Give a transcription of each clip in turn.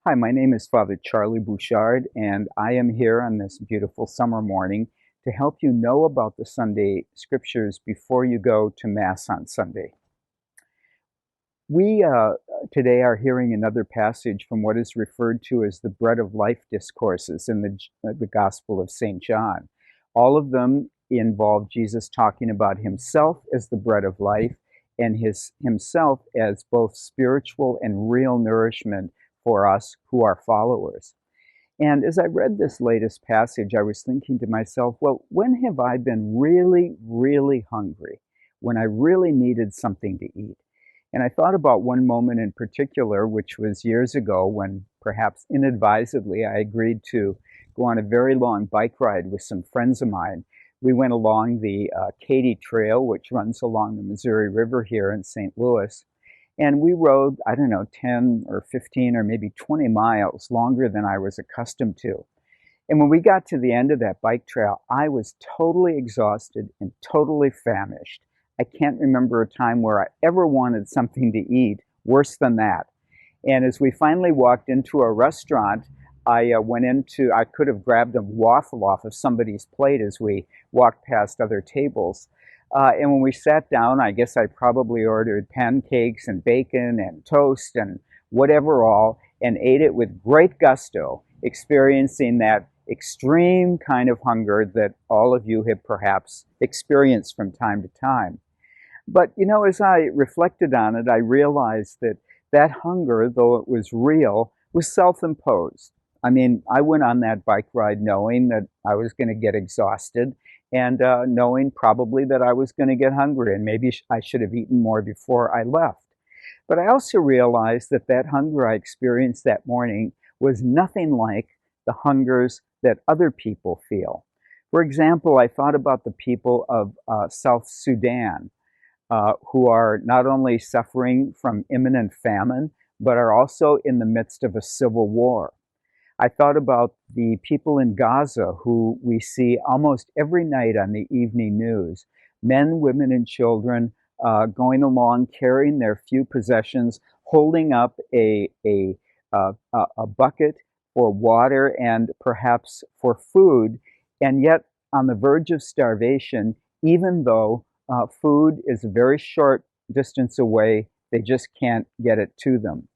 Hi, my name is Father Charlie Bouchard, and I am here on this beautiful summer morning to help you know about the Sunday scriptures before you go to Mass on Sunday. We today are hearing another passage from what is referred to as the Bread of Life discourses in the Gospel of St. John. All of them involve Jesus talking about himself as the bread of life and himself as both spiritual and real nourishment for us who are followers. And as I read this latest passage, I was thinking to myself, well, when have I been really, really hungry? When I really needed something to eat? And I thought about one moment in particular, which was years ago when perhaps inadvisedly I agreed to go on a very long bike ride with some friends of mine. We went along the Katy Trail, which runs along the Missouri River here in St. Louis. And we rode, I don't know, 10 or 15 or maybe 20 miles longer than I was accustomed to. And when we got to the end of that bike trail, I was totally exhausted and totally famished. I can't remember a time where I ever wanted something to eat worse than that. And as we finally walked into a restaurant, I could have grabbed a waffle off of somebody's plate as we walked past other tables. And when we sat down, I guess I probably ordered pancakes and bacon and toast and whatever all, and ate it with great gusto, experiencing that extreme kind of hunger that all of you have perhaps experienced from time to time. But, as I reflected on it, I realized that that hunger, though it was real, was self-imposed. I mean, I went on that bike ride knowing that I was going to get exhausted and knowing probably that I was going to get hungry and maybe I should have eaten more before I left. But I also realized that that hunger I experienced that morning was nothing like the hungers that other people feel. For example, I thought about the people of South Sudan, who are not only suffering from imminent famine, but are also in the midst of a civil war. I thought about the people in Gaza who we see almost every night on the evening news, men, women, and children going along carrying their few possessions, holding up a bucket for water and perhaps for food, and yet on the verge of starvation, even though food is a very short distance away, they just can't get it to them.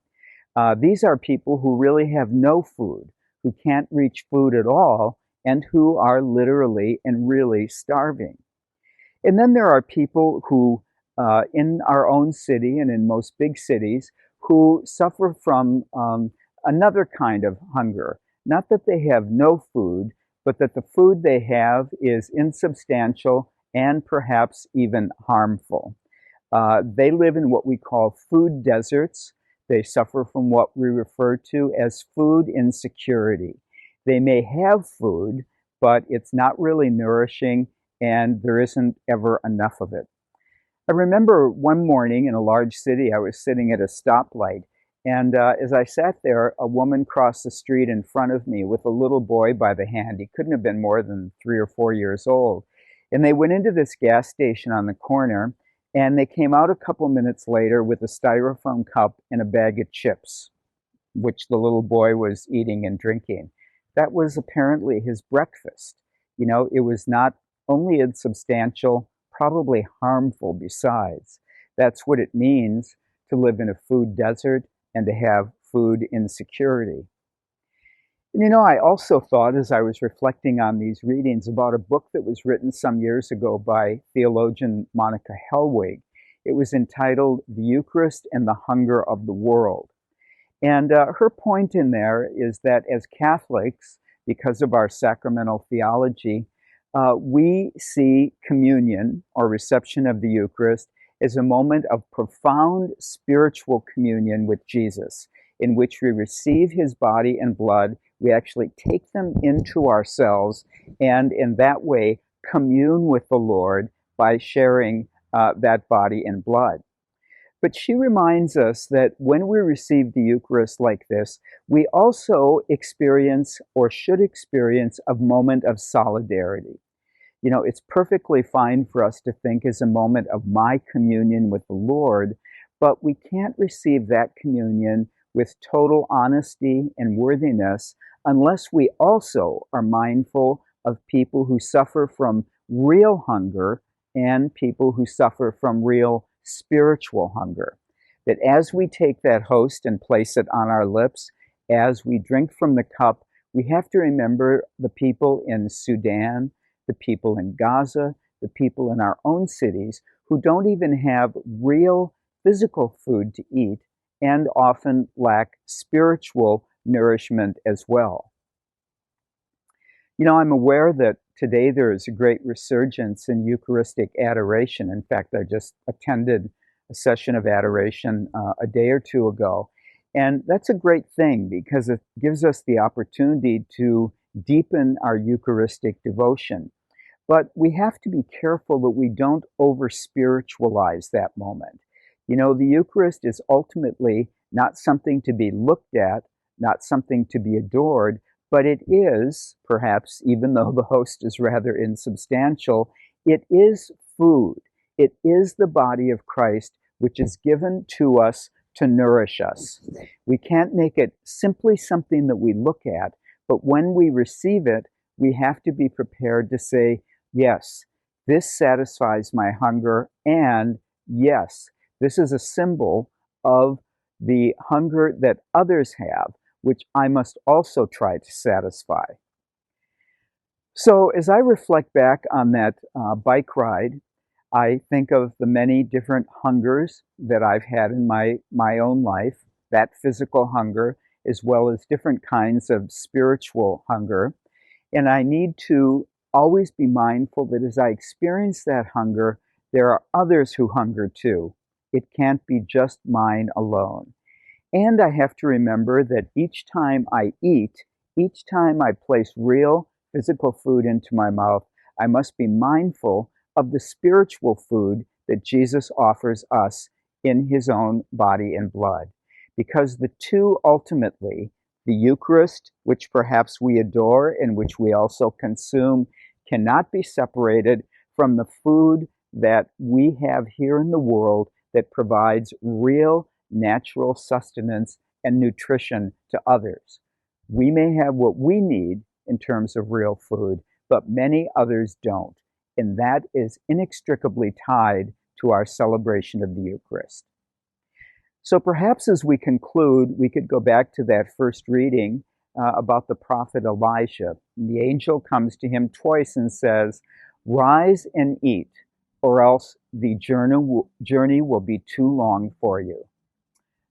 These are people who really have no food, who can't reach food at all, and who are literally and really starving. And then there are people who, in our own city and in most big cities, who suffer from another kind of hunger. Not that they have no food, but that the food they have is insubstantial and perhaps even harmful. They live in what we call food deserts. They suffer from what we refer to as food insecurity. They may have food, but it's not really nourishing and there isn't ever enough of it. I remember one morning in a large city, I was sitting at a stoplight, and as I sat there, a woman crossed the street in front of me with a little boy by the hand. He couldn't have been more than 3 or 4 years old. And they went into this gas station on the corner, and they came out a couple minutes later with a styrofoam cup and a bag of chips, which the little boy was eating and drinking. That was apparently his breakfast. It was not only insubstantial, probably harmful besides. That's what it means to live in a food desert and to have food insecurity. And I also thought as I was reflecting on these readings about a book that was written some years ago by theologian Monica Hellwig. It was entitled The Eucharist and the Hunger of the World. And her point in there is that as Catholics, because of our sacramental theology, we see communion or reception of the Eucharist as a moment of profound spiritual communion with Jesus, in which we receive his body and blood. We actually take them into ourselves and in that way commune with the Lord by sharing that body and blood. But she reminds us that when we receive the Eucharist like this, we also experience or should experience a moment of solidarity. It's perfectly fine for us to think as a moment of my communion with the Lord, but we can't receive that communion with total honesty and worthiness unless we also are mindful of people who suffer from real hunger and people who suffer from real spiritual hunger. That as we take that host and place it on our lips, as we drink from the cup, we have to remember the people in Sudan, the people in Gaza, the people in our own cities who don't even have real physical food to eat and often lack spiritual nourishment as well. You know, I'm aware that today there is a great resurgence in Eucharistic adoration. In fact, I just attended a session of adoration a day or two ago. And that's a great thing because it gives us the opportunity to deepen our Eucharistic devotion. But we have to be careful that we don't over-spiritualize that moment. You know, the Eucharist is ultimately not something to be looked at, not something to be adored, but it is, perhaps, even though the host is rather insubstantial, it is food. It is the body of Christ, which is given to us to nourish us. We can't make it simply something that we look at, but when we receive it, we have to be prepared to say, yes, this satisfies my hunger, and yes, this is a symbol of the hunger that others have, which I must also try to satisfy. So as I reflect back on that bike ride, I think of the many different hungers that I've had in my own life, that physical hunger, as well as different kinds of spiritual hunger. And I need to always be mindful that as I experience that hunger, there are others who hunger too. It can't be just mine alone. And I have to remember that each time I eat, each time I place real physical food into my mouth, I must be mindful of the spiritual food that Jesus offers us in his own body and blood. Because the two ultimately, the Eucharist, which perhaps we adore and which we also consume, cannot be separated from the food that we have here in the world that provides real natural sustenance and nutrition to others. We may have what we need in terms of real food, but many others don't. And that is inextricably tied to our celebration of the Eucharist. So perhaps as we conclude, we could go back to that first reading about the prophet Elijah. The angel comes to him twice and says, "Rise and eat, or else the journey will be too long for you."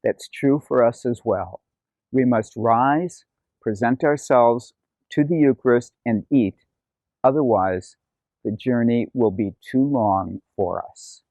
That's true for us as well. We must rise, present ourselves to the Eucharist, and eat. Otherwise, the journey will be too long for us.